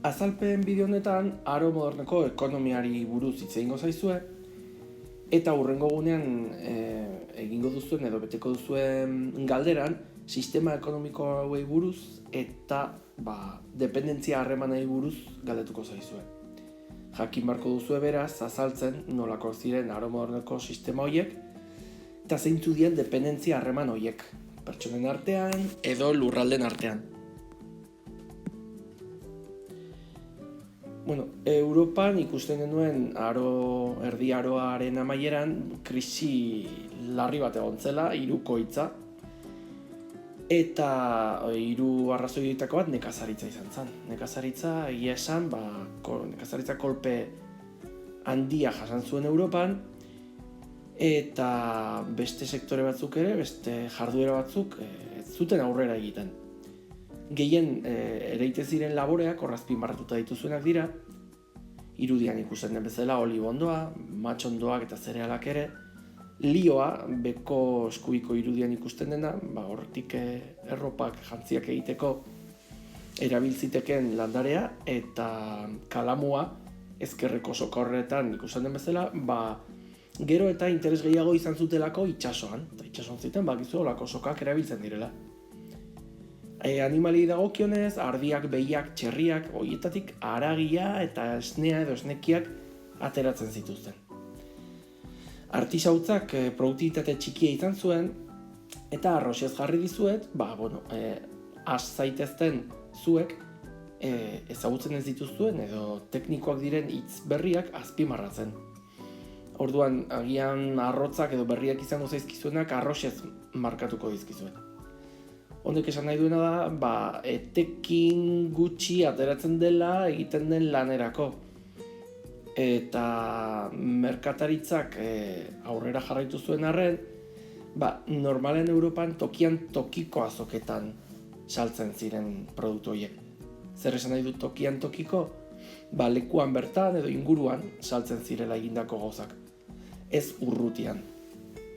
Azalpen bideo honetan aro moderneko ekonomiari buruz hitz egingo zaizue eta hurrengo gunean egingo duzuen edo beteko duzuen galderan sistema ekonomiko hauei buruz eta dependentzia harremanei buruz galdetuko zaizue. Jakin barko duzue beraz azaltzen nolako ziren aro moderneko sistema horiek eta zeintzu dien dependentzia harreman horiek, pertsonen artean edo lurralden artean. Europan ikusten genuen erdi aroaren amaieran krisi larri bat egon zela, hirukoitza, eta hiru arrazoietako bat nekazaritza izan zen. Nekazaritza, egia esan, nekazaritza kolpe handia jasan zuen Europan, eta beste sektore batzuk ere, beste jarduera batzuk ez zuten aurrera egiten. Gehien ereite ziren laboreak horrazpimarratuta dituzuenak dira, irudian ikusten den bezala olibondoa, matxondoak eta zerealak ere, lioa, beko eskuiko irudian ikusten dena, hortik erropak jantziak egiteko erabiltziteken landarea, eta kalamua ezkerreko sokorretan ikusten den bezala, gero eta interes gehiago izan zutelako itsasoan, eta itsasoan ziten bakizu olako sokak erabiltzen direla. Animali dagokionez, ardiak, behiak, txerriak, horietatik haragia eta esnea edo esnekiak ateratzen zituzten. Artisautzak produktibitate txikia izan zuen, eta arroxez jarri dizuet, has zaitezten zuek ezagutzen ez dituzuen edo teknikoak diren hitz berriak azpimarratzen. Orduan, agian arrotzak edo berriak izango zaizkizuenak arroxez markatuko dizkizuet. Honek esan nahi duena da, etekin gutxi ateratzen dela egiten den lanerako. Eta merkataritzak aurrera jarraitu zuen arren, normalen Europan tokian tokiko azoketan saltzen ziren produktu horiek. Zer esan nahi du tokian tokiko? Lekuan bertan edo inguruan saltzen zirela egindako gauzak. Ez urrutian.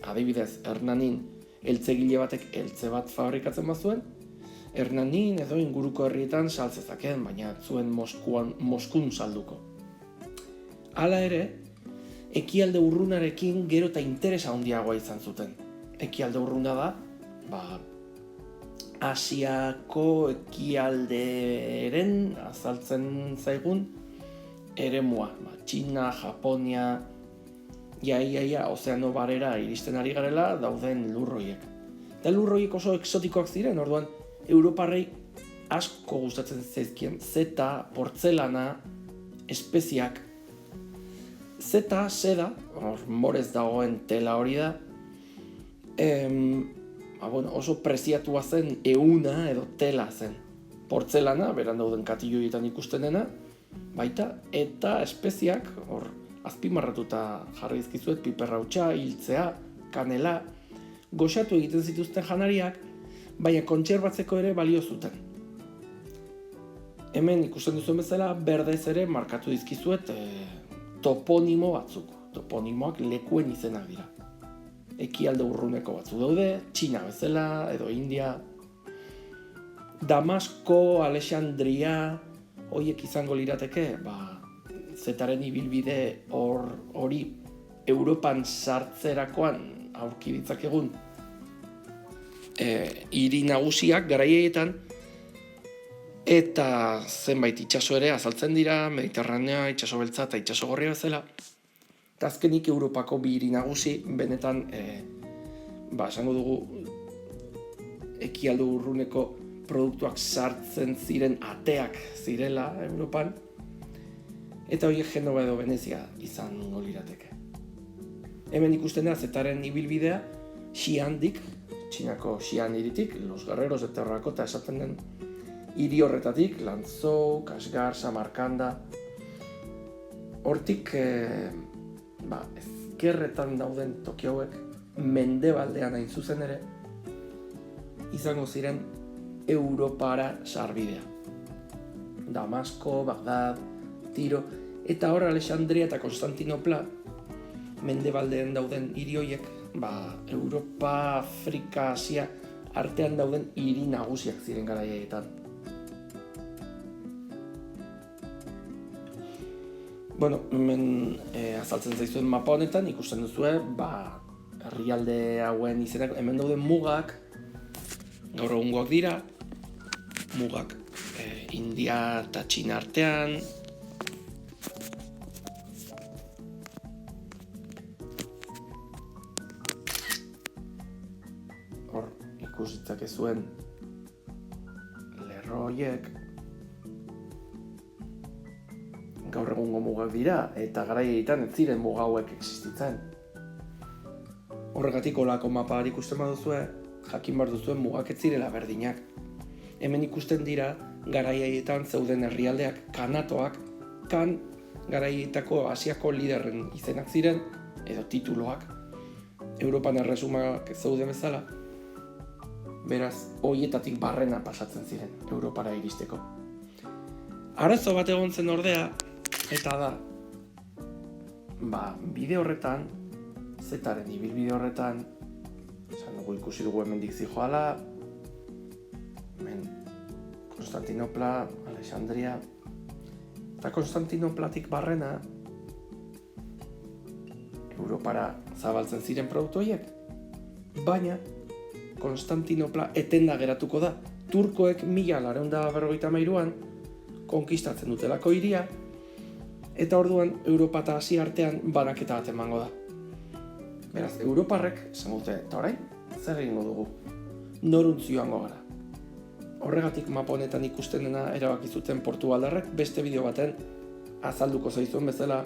Adibidez, Hernanin eltzegile batek eltze bat fabrikatzen bazuen, Hernanin edo inguruko herrietan saltzezakeen, baina zuen Moskun salduko. Hala ere, ekialde urrunarekin gero eta interesa handiagoa izan zuten. Ekialde urruna da, Asiako ekialderen azaltzen zaigun eremua, Txina, Japonia, ozeano barera iristen ari garela dauden lurroiek. Eta lurroiek oso exotikoak ziren, orduan Europarrei asko gustatzen zaizkien zeta, portzelana, espeziak. Zeta, seda, morez dagoen tela hori da, oso preziatua zen euna edo tela zen. Portzelana, beran dauden katilloietan ikusten dena, baita, eta espeziak, azpimarratuta jarri dizkizuet piperrautxa, hiltzea, kanela, goxatu egiten zituzten janariak, baina kontserbatzeko ere balio zuten. Hemen ikusten duzuen bezala, berdez ere markatu dizkizuet toponimo batzuk. Toponimoak lekuen izenak dira. Ekialde urruneko batzuk daude, Txina bezala edo India, Damasko, Alexandria, horiek izango lirateke, zetaren ibilbide hori Europan sartzerakoan aurki ditzakegun hiri nagusiak garaietan eta zenbait itsaso ere azaltzen dira, Mediterranea, itsaso beltza eta itsaso gorria bezala. Eta azkenik Europako bi hiri nagusi benetan esango dugu ekialde urruneko produktuak sartzen ziren ateak zirela Europan. Eta horiek Genova edo Venezia izango lirateke. Hemen ikusten da zetaren ibilbidea Xi'andik, Txinako Xi'an hiritik, Los Guerreros de Terrakota esaten den hiri horretatik, Lanzhou, Kashgar, Samarkanda. Hortik, ezkerretan dauden toki hauek mendebaldean hain zuzen ere, izango ziren Europara sarbidea. Damasko, Bagdad, Tiro, eta hor Alexandria eta Konstantinopla mendebaldean dauden hiri horiek, Europa, Afrika, Asia artean dauden hiri nagusiak ziren garaietan. Hemen azaltzen zaizuen mapa honetan ikusten duzue, herrialde hauen izenak, hemen dauden mugak, gaur egungoak dira, mugak India eta Txina artean, hor ikusitzak zuen lerro horiek, gaur egungo mugak dira, eta garaietan ez ziren muga hauek existitzen. Horregatik olako mapa ikusten baduzue, jakin behar duzuen mugak ez zirela berdinak. Hemen ikusten dira garaietan zeuden herrialdeak, kanatoak, garaietako Asiako liderren izenak ziren, edo tituloak. Europan erresumak zeuden bezala, beraz, horietatik barrena pasatzen ziren Europara iristeko. Arazo bat egon zen ordea, eta da, bide horretan, Zetaren ibilbide horretan, esan dugu ikusi dugu hemendik zijoala, hemen Konstantinopla, Alexandria, eta Konstantinoplatik barrena, Europara zabaltzen ziren produktu horiek, baina Konstantinopla etenda geratuko da. Turkoek 1953an konkistatzen dutelako hiria, eta orduan Europa eta Asia artean banaketa bat emango da. Beraz, Europarrek esan dute, eta orain, zer egingo dugu? Noruntz joango gara. Horregatik mapa honetan ikusten dena erabaki zuten Portugaldarrek beste bideo baten azalduko zaizuen bezala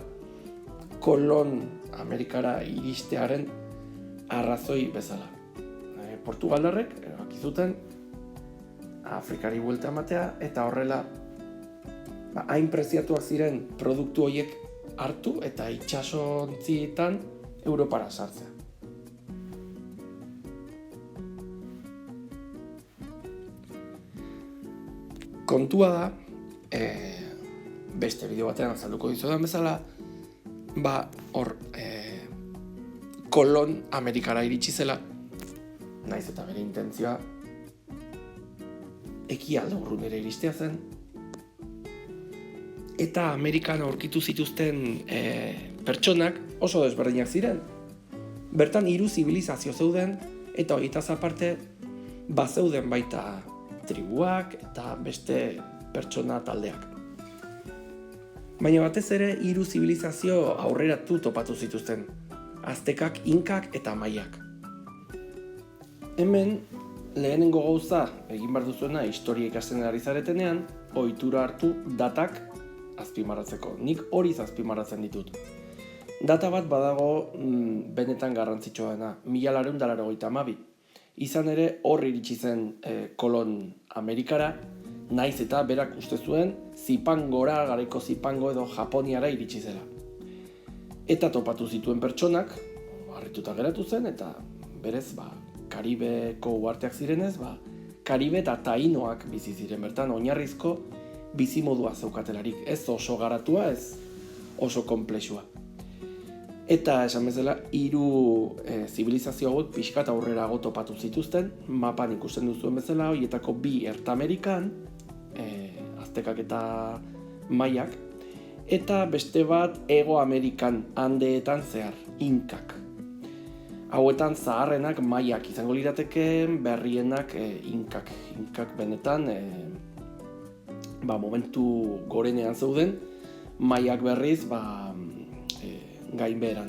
Kolon Amerikara iristearen arrazoi bezala. Portugaldarrek erabaki zuten Afrikari buelta ematea eta horrela hain preziatuak ziren produktu horiek hartu eta itsasontzietan Europara sartzea. Kontua da, beste bideo batean azalduko dizudan bezala, Kolon Amerikara iritsi zela, naiz eta bere intentzioa ekialde urrunera iristea zen, eta Amerikan aurkitu zituzten pertsonak oso desberdinak ziren. Bertan 3 zibilizazio zeuden, eta horietaz aparte bazeuden baita tribuak eta beste pertsona taldeak. Baina batez ere 3 zibilizazio aurreratu topatu zituzten, Aztekak, Inkak eta Maiak. Hemen lehenengo gauza egin behar duzuena historia ikasten ari zaretenean, ohitura hartu datak azpimarratzeko. Nik hori azpimarratzen ditut. Data bat badago benetan garrantzitsua dena, 1982. Izan ere hor iritsi zen Kolon Amerikara, naiz eta berak uste zuen Zipangora, garaiko Zipango edo Japoniara iritsi zela. Eta topatu zituen pertsonak, harrituta geratu zen, eta berez, Karibeko uharteak zirenez, Karibe eta Tainoak bizi ziren bertan, oinarrizko bizimodua zeukatelarik, ez oso garatua, ez oso konplexua. Eta esan bezala, 3 zibilizazio hauek pixkat aurrerago topatu zituzten, mapan ikusten duzuen bezala, horietako 2 Ertamerikan, Aztekak eta Maiak, eta beste bat Hego Amerikan, Andeetan zehar, Inkak. Hauetan zaharrenak Maiak izango lirateke, berrienak Inkak. Inkak benetan momentu gorenean zeuden, Maiak berriz gainbeheran.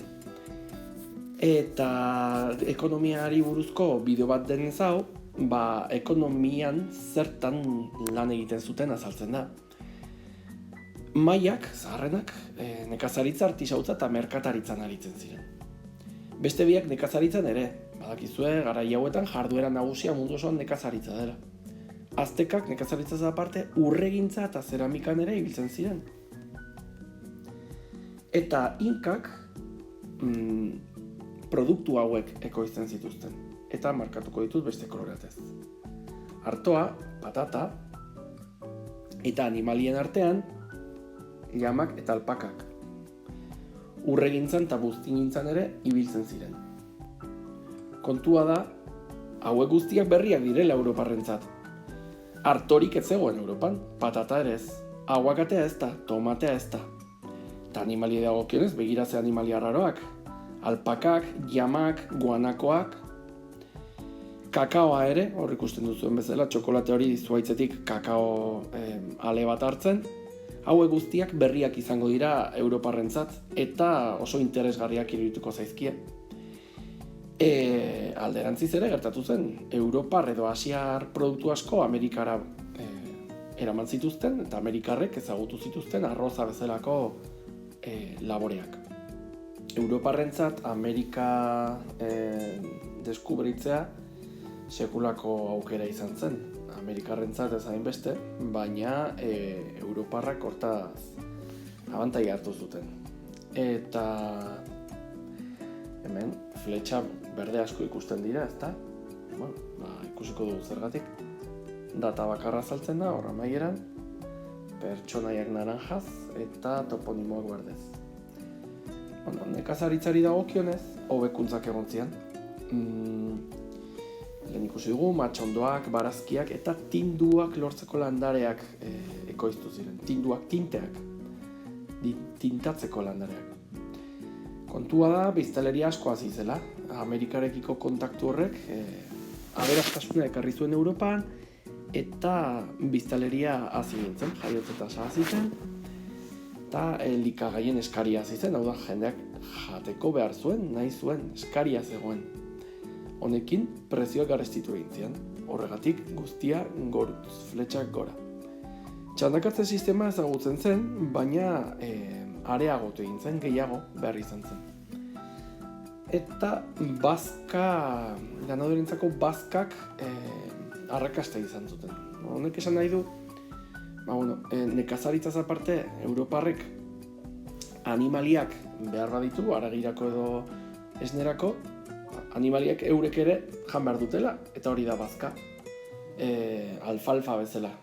Eta ekonomiari buruzko bideo bat denez hau, ekonomian zertan lan egiten zuten azaltzen da. Maiak, zaharrenak, nekazaritza, artisautza eta merkataritzan aritzen ziren. Beste biak nekazaritzan ere, badakizue garai hauetan jarduera nagusia mundu osoan nekazaritza dela. Aztekak nekazaritzaz aparte urregintza eta zeramikan ere ibiltzen ziren. Eta Inkak produktu hauek ekoizten zituzten, eta markatuko ditut beste koloratez. Artoa, patata, eta animalien artean, llamak eta alpakak. Urregintzan eta buztingintzan ere ibiltzen ziren. Kontua da, hauek guztiak berriak direla Europarrentzat. Artorik ez zegoen Europan, patata ere ez, aguakatea ez da, tomatea ez da. Eta animali dagokionez, begira ze animali arraroak. Alpakak, llamak, guanakoak, kakaoa ere, hor ikusten duzuen bezala, txokolate hori zuhaitzetik kakao ale bat hartzen. Hauek guztiak berriak izango dira Europarrentzat eta oso interesgarriak irudituko zaizkie. Alderantziz ere gertatu zen, Europar edo Asiar produktu asko Amerikara eraman zituzten eta Amerikarrek ezagutu zituzten arroza bezalako laboreak. Europarrentzat Amerika deskubritzea sekulako aukera izan zen. Amerikarrentzat ez hainbeste, baina Europarrak hortaz abantaila hartu zuten. Eta hemen fletxa berde asko ikusten dira, ezta? Ikusiko dugu zergatik. Data bakarra azaltzen da, hor amaieran, pertsonaiak naranjaz eta toponimoak berdez. Nekazaritzari dagokionez, hobekuntzak egon zian. Lehen ikusi dugu, matxondoak, barazkiak eta tinduak lortzeko landareak ekoiztu ziren. Tinduak, tinteak, tintatzeko landareak. Kontua da, biztanleria asko hasi zela. Amerikarekiko kontaktu horrek aberastasuna ekarri zuen Europan eta biztanleria hasi nintzen, jaiotze tasa hasi zen eta elikagaien eskaria hasi zen, hau da, jendeak jateko behar zuen, nahi zuen, eskaria zegoen. Honekin prezioak garestitu egin zian, horregatik guztia goruz, fletxak gora. Txandakatze sistema ezagutzen zen, baina areagotu egin zen, gehiago behar izan zen. Eta ganadorentzako bazkak arrakasta izan zuten. Honek esan nahi du, nekazaritzaz aparte, Europarrek animaliak behar baditu, haragirako edo esnerako, animaliak eurek ere jan behar dutela, eta hori da bazka. Alfalfa bezala.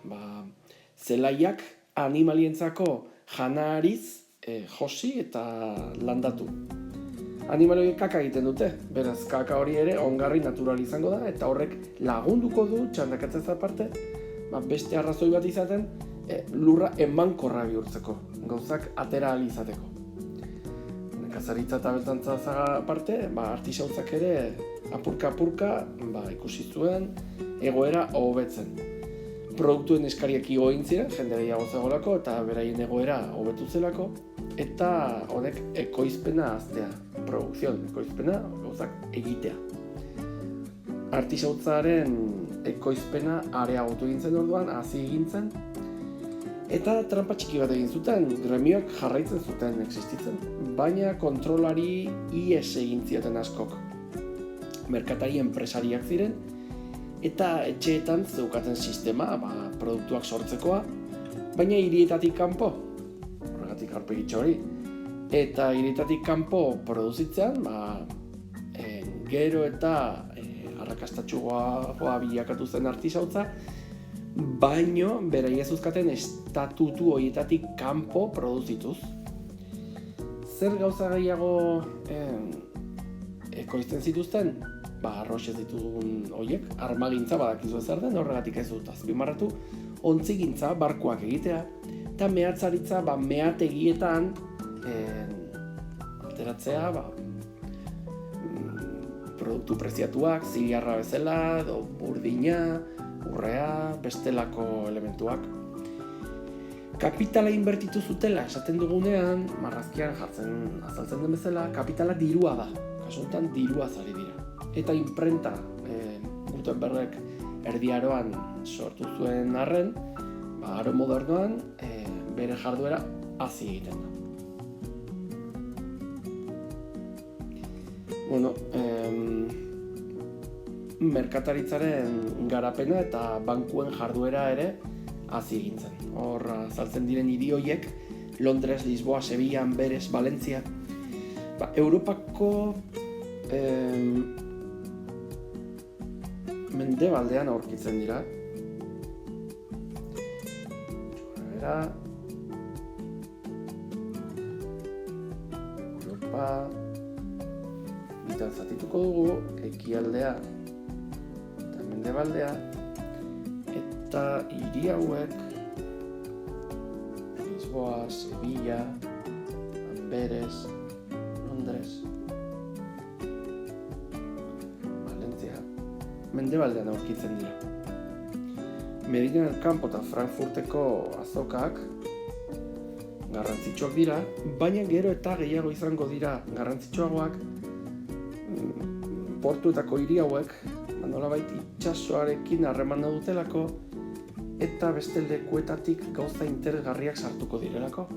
Zelaiak animalientzako janariz josi eta landatu. Animalioek kaka egiten dute, beraz kaka hori ere ongarri natural izango da, eta horrek lagunduko du txandakatzez aparte, beste arrazoi bat izaten, lurra emankorra bihurtzeko, gauzak atera ahal izateko. Nekazaritza eta beltzantza aparte, artisautzak ere apurka-apurka ikusi zuen egoera hobetzen. Produktuen eskariak igo egin ziren, jende gehiago zegoelako eta beraien egoera hobetu zelako, eta honek ekoizpena haztea, ekoizpena gauzak egitea. Artisautzaren ekoizpena areagotu egin zen orduan, hazi egin zen, eta trampa txiki bat egin zuten, gremioak jarraitzen zuten existitzen, baina kontrolari ihes egin zioten askok. Merkatari enpresariak ziren, eta etxeetan zeukaten sistema, produktuak sortzekoa, baina hirietatik kanpo, horregatik aurpegitxo hori, eta hirietatik kanpo produzitzean, gero eta arrakastatxuagoa bilakatu zen artisautza, baino beraiek zuzkaten estatutu horietatik kanpo produzituz. Zer gauza gehiago ekoizten zituzten? Arroz ez ditugun horiek, armagintza badakizu zer den, horregatik ez dut azpimarratu, ontzigintza, barkuak egitea, eta mehatzaritza mehategietan alteratzea, produktu preziatuak, zigarra bezala, burdina, urrea, bestelako elementuak. Kapitala inbertitu zutela, esaten dugunean, marrazkian azaltzen den bezala, kapitala dirua da, kasu honetan dirua zari dira. Eta imprenta Gutenbergek Erdi Aroan sortu zuen arren, aro modernoan bere jarduera hazi egiten da. Merkataritzaren garapena eta bankuen jarduera ere hazi egin zen. Hor azaltzen diren hiri horiek, Londres, Lisboa, Sevilla, Amberes, Valentzia. Europako mendebaldean aurkitzen dira. Europa bitan zatituko dugu, ekialdea eta mendebaldea, eta hiri hauek Lisboa, Sevilla, Amberes, Londres, Valentzia, mendebaldean aurkitzen dira. Medina del Campo eta Frankfurteko azokak garrantzitsuak dira, baina gero eta gehiago izango dira garrantzitsuagoak portuetako hiri hauek, nolabait itsasoarekin harremana dutelako eta beste lekuetatik gauza interesgarriak sartuko direlako.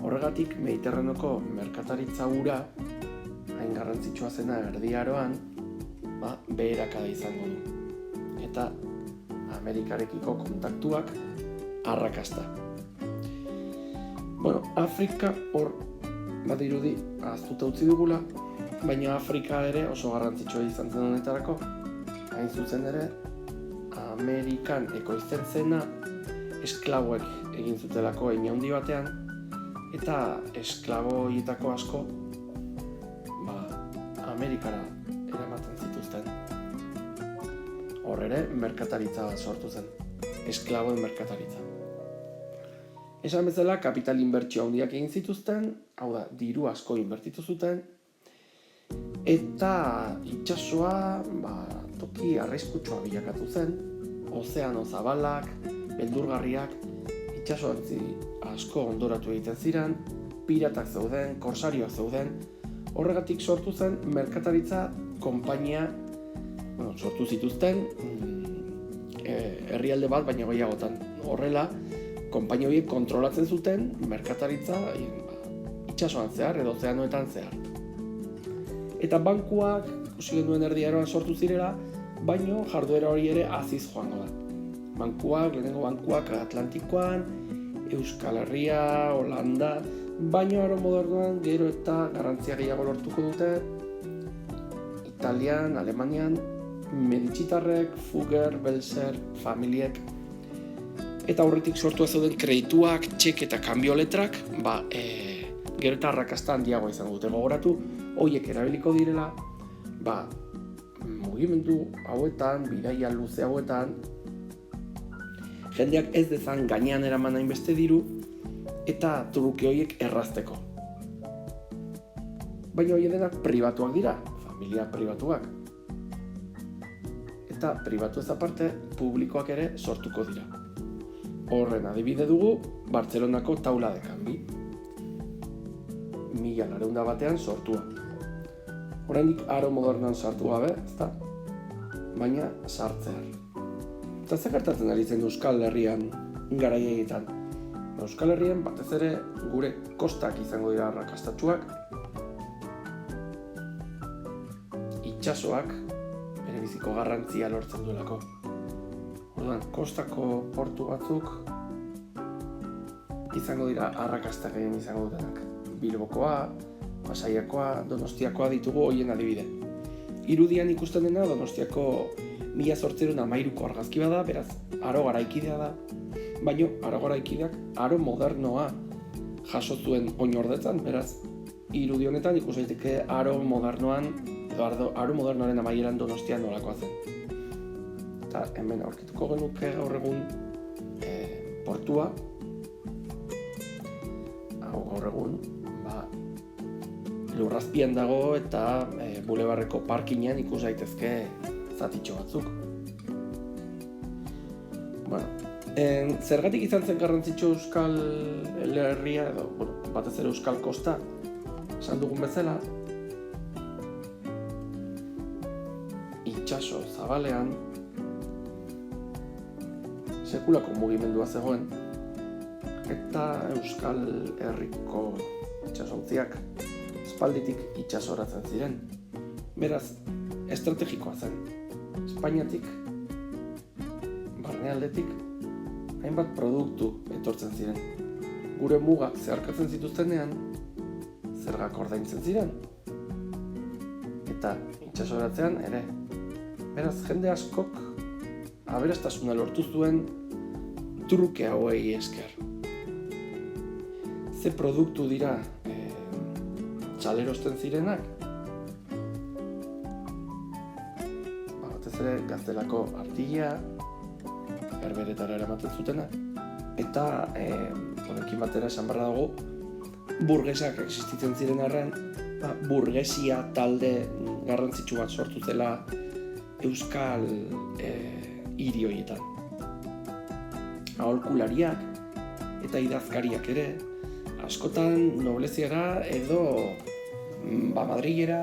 Horregatik Mediterraneoko merkataritza ura, hain garrantzitsua zena Erdi Aroan, beherakada izango du. Eta Amerikarekiko kontaktuak arrakasta. Afrika hor badirudi ahaztuta utzi dugula, baina Afrika ere oso garrantzitsua izan zen honetarako. Hain zuzen ere, Amerikan ekoizten zena esklaboek egin zutelako hein handi batean, eta esklabo horietako asko Amerikara eramaten zituzten. Hor ere, merkataritza sortu zen, esklaboen merkataritza. Esan bezala, kapital inbertsio handiak egin zituzten, hau da, diru asko inbertitu zuten, eta itsasoa toki arriskutsua bilakatu zen, ozeano zabalak, beldurgarriak, itsasoantzi asko ondoratu egiten ziren, piratak zeuden, korsarioak zeuden, horregatik sortu zen merkataritza konpainia, sortu zituzten herrialde bat baina gehiagotan. Horrela, konpainia horiek kontrolatzen zuten merkataritza itsasoan zehar edo ozeanoetan zehar. Eta bankuak, ikusi genuen Erdi Aroan sortu zirela, baino jarduera hori ere haziz joango da. Lehenengo bankuak Atlantikoan, Euskal Herria, Holanda, baino aro modernoan gero eta garrantzia gehiago lortuko dute Italian, Alemanian, Medizitarrek, Fugger, Belzer, familiek. Eta aurretik sortu zeuden kredituak, txek eta kanbio letrak, gero eta arrakasta handiagoa izango dute. Gogoratu, horiek erabiliko direla, mugimendu hauetan, bidaia luze hauetan, jendeak ez dezan gainean eraman hainbeste diru, eta truke horiek errazteko. Baina horiek denak pribatuak dira, familia pribatuak. Eta pribatu ez aparte, publikoak ere sortuko dira. Horren adibide dugu, Bartzelonako taula de kanbi. 1901 sortua. Oraindik aro modernoan sartu gabe, ezta? Baina sartzear. Eta zer gertatzen ari zen Euskal Herrian garaietan? Euskal Herrian batez ere gure kostak izango dira arrakastatsuak, itsasoak bere biziko garrantzia lortzen duelako. Orduan, kostako portu batzuk izango dira arrakasta gehien izango dutenak. Bilbokoa, Pasaiakoa, Donostiakoa ditugu horien adibide. Irudian ikusten dena Donostiako 1813ko argazki bada, beraz, aro garaikidea da, baina aro garaikideak aro modernoa jaso zuen oinordetzan, beraz, irudi honetan ikus daiteke aro modernoan edo aro modernoaren amaieran Donostian nolakoa zen. Eta hemen aurkituko genuke gaur egun portua, gaur egun lurrazpian dago eta bulebarreko parkinean ikus daitezke zatitxo batzuk. Zergatik izan zen garrantzitsu Euskal Herria edo batez ere Euskal Kosta, esan dugun bezala, itsaso zabalean sekulako mugimendua zegoen eta Euskal Herriko itsasontziak espalditik itsasoratzen ziren. Beraz, estrategikoa zen. Espainiatik, barnealdetik, hainbat produktu etortzen ziren. Gure mugak zeharkatzen zituztenean, zergak ordaintzen ziren. Eta itsasoratzean ere. Beraz, jende askok aberastasuna lortu zuen truke hauei esker. Ze produktu dira txalerosten zirenak? Batez ere gaztelako artila, herberetara eramaten zutena, eta honekin batera esan barra dago, burgesak existitzen ziren arren, burgesia talde garrantzitsu bat sortu zela euskal hiri horietan. Aholkulariak eta idazkariak ere, askotan nobleziara edo Madrilera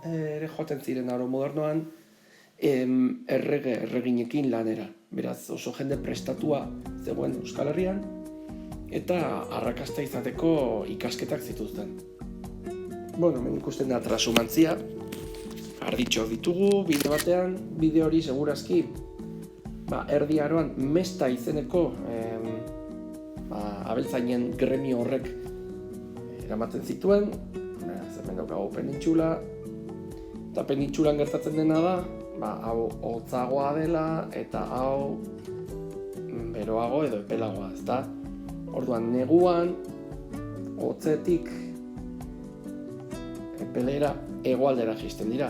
ere joaten ziren aro modernoan erreginekin lanera. Beraz oso jende prestatua zegoen Euskal Herrian eta arrakasta izateko ikasketak zituzten. Hemen ikusten da transumantzia, arditxo ditugu bide batean, bide hori segurazki Erdi Aroan Mesta izeneko abeltzainen gremio horrek eramaten zituen, hemen daukagu penintxula, eta penintxulan gertatzen dena da, hau hotzagoa dela eta hau beroago edo epelagoa, ezta? Orduan neguan, hotzetik epelera hegoaldera jaisten dira.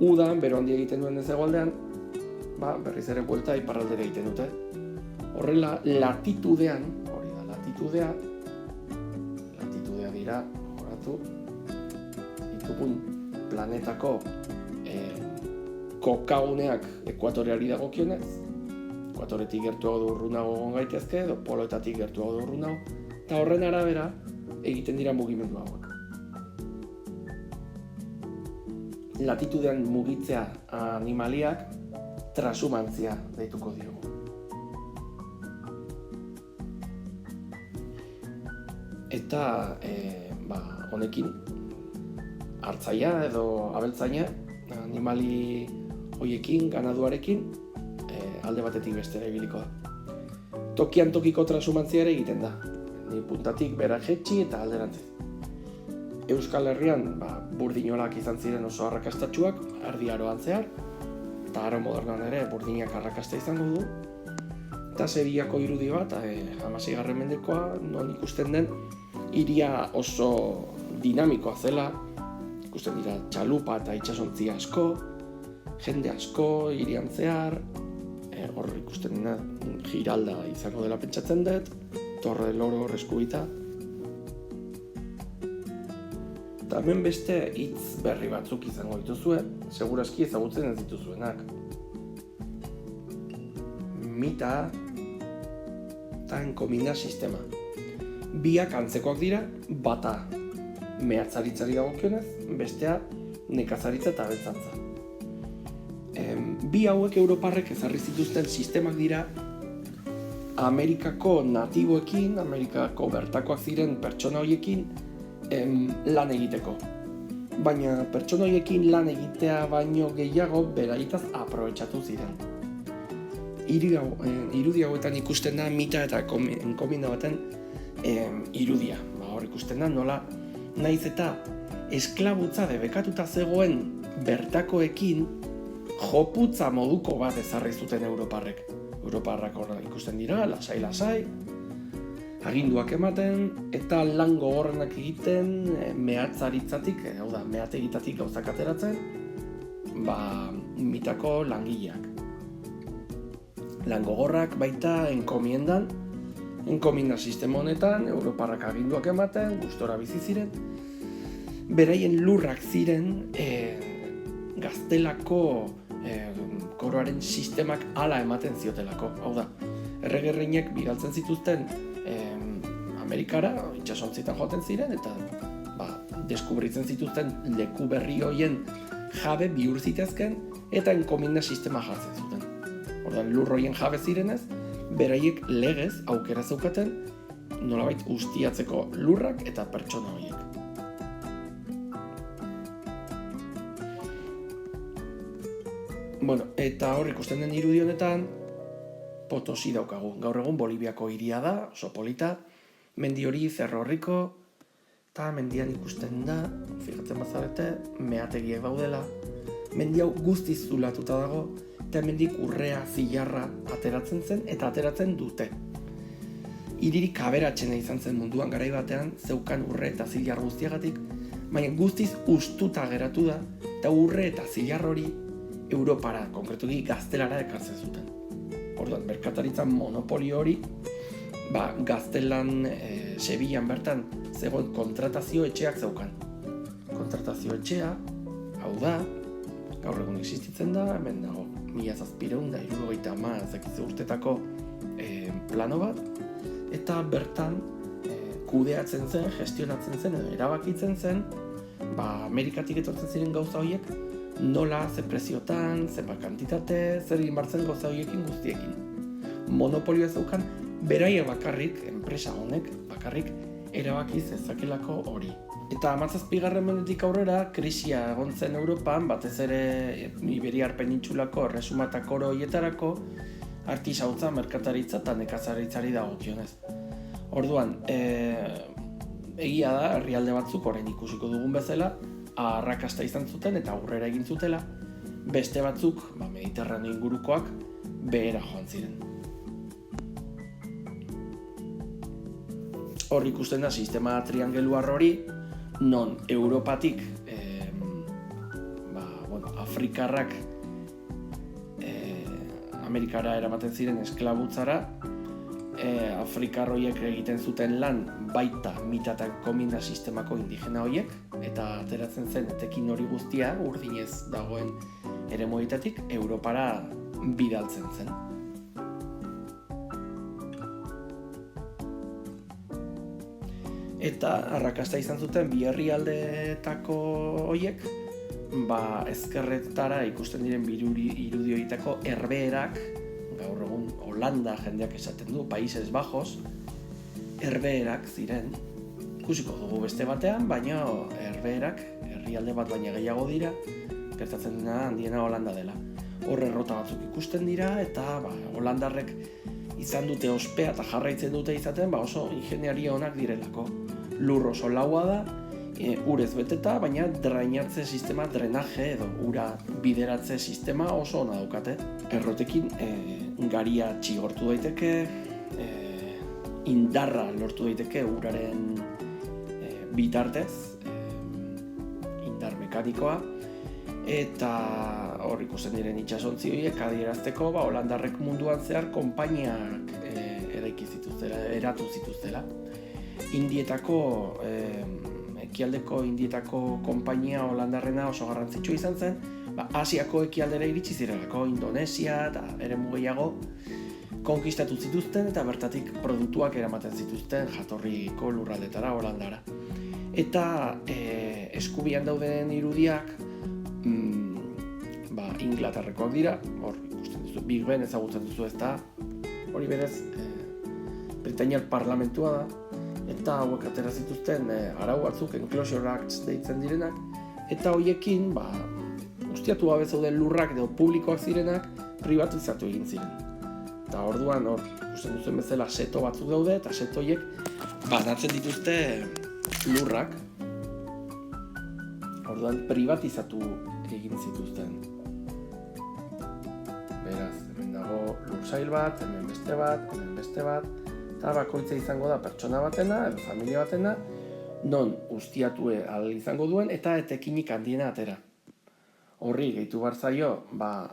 Udan, bero handi egiten duen ez hegoaldean, berriz ere buelta iparraldera egiten dute. Horrela, latitudean, hori da, latitudea dira, horatu, ditugun planetako kokaguneak ekuatoreari dagokionez, ekuatoretik gertuago du urrunago egon gaitezke, edo poloetatik gertuago du urrunago, eta horren arabera egiten dira mugimendu hauek. Latitudean mugitzea animaliak transumantzia deituko diogu. Eta honekin hartzaia edo abeltzaina animali hoiekin, ganaduarekin alde batetik bestera ibiliko da. Tokian tokiko transumantzia ere egiten da. Ni puntatik berak jetxi eta alderantziz. Euskal Herrian burdinolak izan ziren oso arrakastatsuak, Erdi Aroan zehar, eta aro modernoan ere burdinak arrakasta izango du. Eta Sevillako irudi bat, 16. mendekoa, non ikusten den hiria oso dinamikoa zela, ikusten dira txalupa eta itsasontzi asko, jende asko hirian zehar, hor ikusten dena Giralda izango dela pentsatzen dut, Torre del Oro eskubita. Eta hemen beste hitz berri batzuk izango dituzue, segurazki ezagutzen ez dituzuenak. Mita eta enkomina sistema. Biak antzekoak dira, bata mehatzaritzari dagokionez, bestea nekazaritza eta abeltzantza. Bi hauek europarrek ezarri zituzten sistemak dira Amerikako natiboekin, Amerikako bertakoak ziren pertsona horiekin lan egiteko. Baina pertsona horiekin lan egitea baino gehiago beraietaz aprobetxatu ziren. Irudi hauetan ikusten da mita eta enkomina baten irudia. Hor ikusten da nola naiz eta esklabutza debekatuta zegoen bertakoekin joputza moduko bat ezarri zuten europarrek. Europarrak hor ikusten dira, lasai-lasai, aginduak ematen, eta lan gogorrenak egiten mehatzaritzatik, hau da, mehategitatik gauzak ateratzen, mitako langileak. Lan gogorrak baita enkomiendan, enkomienda sistema honetan, europarrak aginduak ematen, gustora bizi ziren, beraien lurrak ziren gaztelako koroaren sistemak hala ematen ziotelako. Hau da, erregerreinek bidaltzen zituzten Amerikara, itxasontzietan joaten ziren, eta deskubritzen zituzten leku berri hoien jabe bihur zitezken, eta enkomienda sistema jartzen zuten. Orduan, lur hoien jabe zirenez, beraiek legez aukera zeukaten nolabait ustiatzeko lurrak eta pertsona horiek. Eta hor ikusten den irudi honetan Potosi daukagu. Gaur egun Boliviako hiria da, oso polita, mendi hori Cerro Rico, eta mendian ikusten da, fijatzen bazarete, mehategiek daudela, mendi hau guztiz zulatuta dago, eta mendik urrea, zilarra ateratzen zen eta ateratzen dute. Hiririk aberatsena izan zen munduan garai batean, zeukan urre eta zilar guztiagatik, baina guztiz ustuta geratu da, eta urre eta zilar hori Europara, konkretuki gaztelara ekartzen zuten. Orduan, merkataritzan monopolio hori Gaztelan Sevillan bertan zegoen kontratazio etxeak zeukan. Kontratazio etxea, hau da, gaur egun existitzen da, hemen dago 1770 urtetako plano bat, eta bertan kudeatzen zen, gestionatzen zen edo erabakitzen zen, Amerikatik etortzen ziren gauza horiek, nola, ze preziotan, zenbat kantitate, zer egin bartzen gauza horiekin guztiekin. Monopolioa zeukan, beraia bakarrik, enpresa honek bakarrik, erabaki zezakelako hori. Eta 17. mendetik aurrera, krisia egon zen Europan, batez ere Iberiar penintsulako erresuma eta koro horietarako, artisautza, merkataritza eta nekazaritzari dagokionez. Orduan, egia da, herrialde batzuk orain ikusiko dugun bezala, arrakasta izan zuten eta aurrera egin zutela, beste batzuk, Mediterraneo ingurukoak, behera joan ziren. Hor ikusten da sistema triangeluar hori, non Europatik Afrikarrak Amerikara eramaten ziren esklabutzara, Afrikar horiek egiten zuten lan baita mitata kominda sistemako indigena horiek, eta ateratzen zen etekin hori guztia urdinez dagoen eremuetatik Europara bidaltzen zen. Eta arrakasta izan zuten bi herrialdeetako horiek, ezkerretara ikusten diren irudi horietako herbeherak, gaur egun Holanda jendeak esaten du, Países Bajos, herbeherak ziren. Ikusiko dugu beste batean, baina herbeherak herrialde bat baina gehiago dira, gertatzen dena handiena Holanda dela. Hor errota batzuk ikusten dira, eta Holandarrek izan dute ospea eta jarraitzen dute izaten, oso ingeniaria onak direlako. Lur oso laua da, urez beteta, baina drainatze sistema, drenaje edo ura bideratze sistema oso ona daukate. Errotekin garia txigortu daiteke, indarra lortu daiteke uraren bitartez, indar mekanikoa, eta hor ikusten diren itsasontzi horiek adierazteko Holandarrek munduan zehar konpainiak eratu zituztela. Indietako, ekialdeko Indietako konpainia Holandarrena oso garrantzitsua izan zen, Asiako ekialdera iritsi zirelako, Indonesia eta eremu gehiago konkistatu zituzten eta bertatik produktuak eramaten zituzten jatorriko lurraldetara, Holandara. Eta eskubian dauden irudiak Inglaterrekoak dira, hor ikusten duzu, Big Ben ezagutzen duzu ezta, hori berez Britainiar parlamentua da, eta hauek atera zituzten arau batzuk, Enclosure Acts deitzen direnak, eta horiekin ustiatu gabe zeuden lurrak edo publikoak zirenak pribatizatu egin ziren. Eta orduan hor ikusten duzuen bezala seto batzuk daude, eta seto horiek banatzen dituzte lurrak, orduan privatizatu egin zituzten. Beraz, hemen dago lursail bat, hemen beste bat, eta bakoitza izango da pertsona batena edo familia batena, non ustiatu ahal izango duen eta etekinik handiena atera. Horri gehitu behar zaio,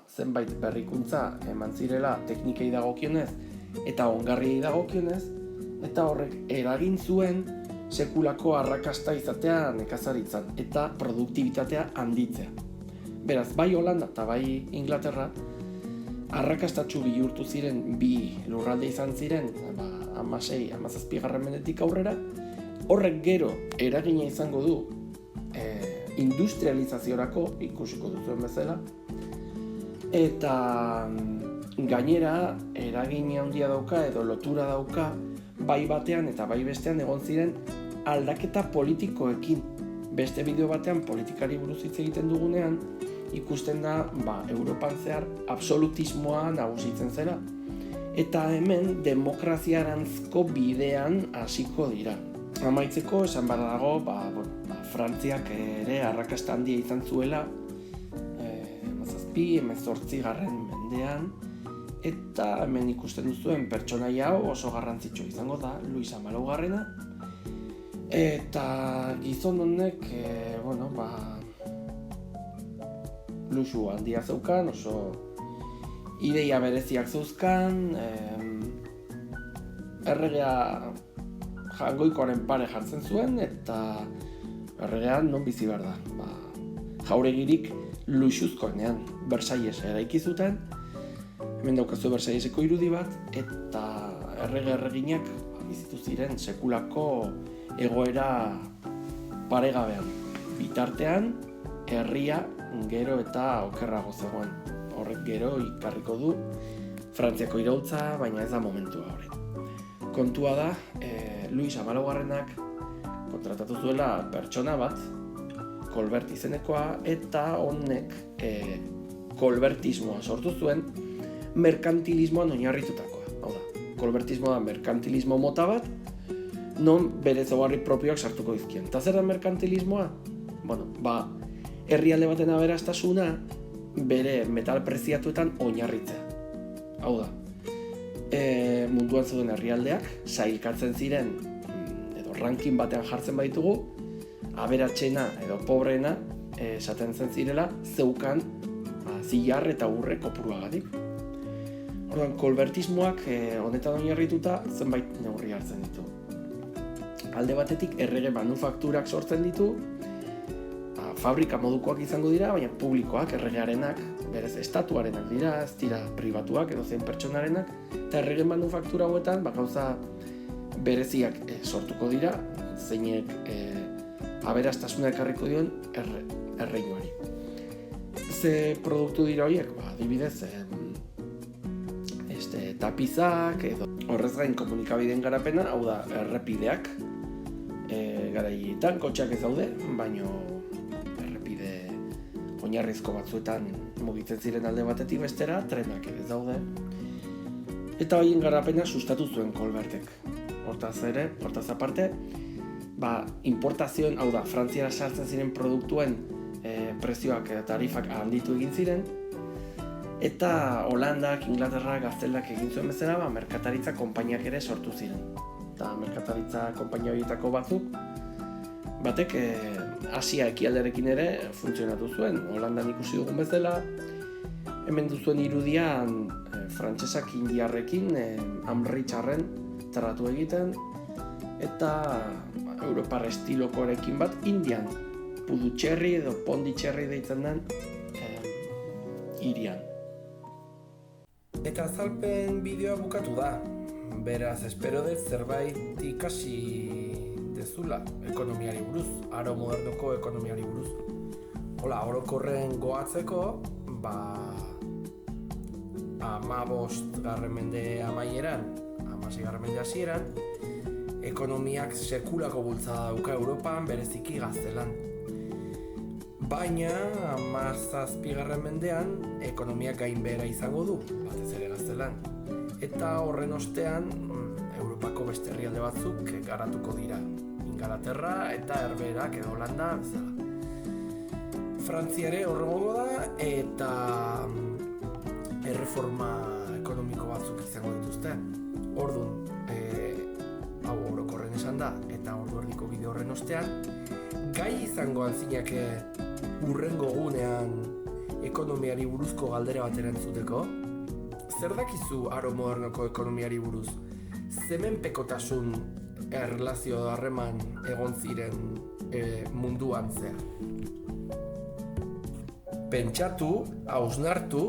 zenbait berrikuntza eman zirela teknikei dagokionez eta ongarriei dagokionez, eta horrek eragin zuen sekulako arrakasta izatea nekazaritzan eta produktibitatea handitzea. Beraz, bai Holanda eta bai Inglaterra arrakastatsu bihurtu ziren bi lurralde izan ziren, 16-17 mendetik aurrera, horrek gero eragina izango du industrializaziorako, ikusiko duzuen bezala, eta gainera eragina handia dauka edo lotura dauka bai batean eta bai bestean egon ziren aldaketa politikoekin. Beste bideo batean politikari buruz hitz egiten dugunean, ikusten da Europan zehar absolutismoa nagusitzen zela. Eta hemen demokraziarantzko bidean hasiko dira. Amaitzeko esan behar dago, Frantziak ere arrakasta handia izan zuela 17-18 mendean, eta hemen ikusten duzuen pertsonaia hau oso garrantzitsua izango da, Luis XIV, eta gizon honek luxu handia zeukan, oso ideia bereziak zeuzkan, erregea jangoikoaren pare jartzen zuen, eta erregean non bizi behar da. Jauregirik luxuzkoenean, Versailles eraiki zuten, hemen daukazu Versailleseko irudi bat, eta erreginak bizitu ziren sekulako egoera paregabean. Bitartean, herria gero eta okerrago zegoen. Horrek gero ikarriko du Frantziako iraultza, baina ez da momentua horren. Kontua da, Luis XIV kontratatu zuela pertsona bat, Colbert izenekoa, eta honek kolbertismoa sortu zuen merkantilismoan oinarritutakoa. Hau da, kolbertismoa da merkantilismo mota bat, non bere ezaugarri propioak sartuko dizkien. Eta zer da merkantilismoa? Herrialde baten aberastasuna bere metal preziatuetan oinarritzea. Hau da, munduan zeuden herrialdeak sailkatzen ziren, edo ranking batean jartzen baitugu, aberatsena edo pobreena esaten zen zirela zeukan zilar eta urre kopuruagatik. Orduan, kolbertismoak honetan oinarrituta zenbait neurri hartzen ditu. Alde batetik errege manufakturak sortzen ditu, fabrika modukoak izango dira, baina publikoak, erregearenak, berez estatuarenak dira, ez dira pribatuak edo zein pertsonarenak, eta errege manufaktura hauetan gauza bereziak sortuko dira, zeinek aberastasuna ekarriko dion erreinuari. Ze produktu dira horiek? Adibidez, tapizak edo horrez gain komunikabideen garapena, hau da, errepideak, garaietan kotxeak ez daude, baino errepide oinarrizko batzuetan mugitzen ziren alde batetik bestera, trenak ez daude. Eta horien garapena sustatu zuen Colbertek. Hortaz aparte, importazioen, hau da, Frantziara sartzen ziren produktuen prezioak eta tarifak handitu egin ziren, eta Holandak, Inglaterra, Gazteldak egin zuen bezala, merkataritza konpainiak ere sortu ziren. Eta merkataritza konpainia horietako batek Asia ekialdearekin ere funtzionatu zuen. Holandan ikusi dugun bezala, hemen duzuen irudian frantsesak indiarrekin amritxarren tratatu egiten, eta Europar estilokoarekin bat Indian, Puducherry edo Pondicherry deitzen den hirian. Eta azalpen bideoa bukatu da. Beraz, espero dut zerbait ikasi dezula ekonomiari buruz, aro modernoko ekonomiari buruz. Orokorren goatzeko, 15. mende amaieran, 16. mende hasieran, ekonomiak sekulako bultzada dauka Europan, bereziki Gaztelan. Baina, 17. mendean, ekonomiak gainbehera izango du, batez ere Gaztelan. Eta horren ostean, Europako beste herrialde batzuk garatuko dira. Ingalaterra eta Herbeherak edo Holanda bezala. Frantzia ere horrengo da, eta erreforma ekonomiko batzuk izango dituzte. Orduan, hau orokorren esan da, eta ordu erdiko bideo horren ostean, gai izango antzinake hurrengo gunean ekonomiari buruzko galdera bat erantzuteko. Zer dakizu aro modernoko ekonomiari buruz? Zemenpekotasun erlazio harreman egon ziren munduan zehar? Pentsatu, hausnartu,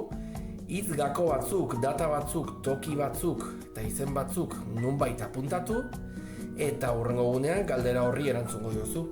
hitz gako batzuk, data batzuk, toki batzuk eta izen batzuk nonbait apuntatu, eta hurrengo gunean galdera horri erantzungo diozu.